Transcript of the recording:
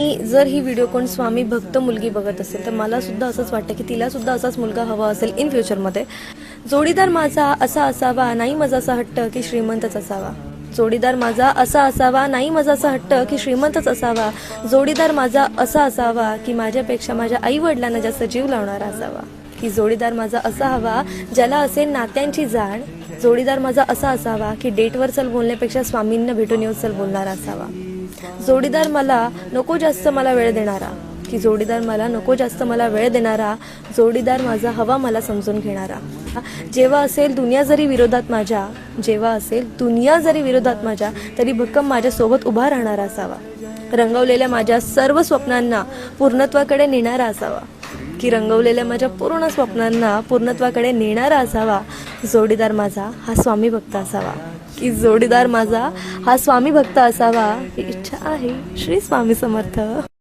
आणि जर ही व्हिडिओ कोण स्वामी भक्त मुलगी बघत असेल तर मला सुद्धा असंच वाटतं की तिला सुद्धा असाच मुलगा हवा असेल इन फ्युचरमध्ये. जोडीदार माझा असा असावा, नाही माझा असा हट्ट की श्रीमंतच असावा. जोडीदार माझा असा असावा, नाही माझा असा हट्ट की श्रीमंतच असावा. जोडीदार माझा असा असावा की माझ्यापेक्षा माझ्या आई वडिलांना जास्त जीव लावणारा असावा. की जोडीदार माझा असा हवा ज्याला असेल नात्यांची जाण. जोडीदार माझा असा असावा की डेटवर चल बोलण्यापेक्षा स्वामींना भेटून येऊ चल बोलणारा असावा. जोडीदार मला नको जास्त मला वेळ देणारा. की जोडीदार मला नको जास्त मला वेळ देणारा. जोडीदार माझा हवा मला समजून घेणारा. जेव्हा असेल दुनिया जरी विरोधात माझ्या, जेव्हा असेल दुनिया जरी विरोधात माझ्या, तरी भक्कम माझ्यासोबत उभा राहणारा असावा. रंगवलेल्या माझ्या सर्व स्वप्नांना पूर्णत्वाकडे नेणारा असावा. की रंगवलेल्या माझ्या पूर्ण स्वप्नांना पूर्णत्वाकडे नेणारा असावा. जोडीदार माझा हा स्वामी भक्त असावा. की जोडीदार माझा हा स्वामी भक्त असावा ही इच्छा आहे. श्री स्वामी समर्थ.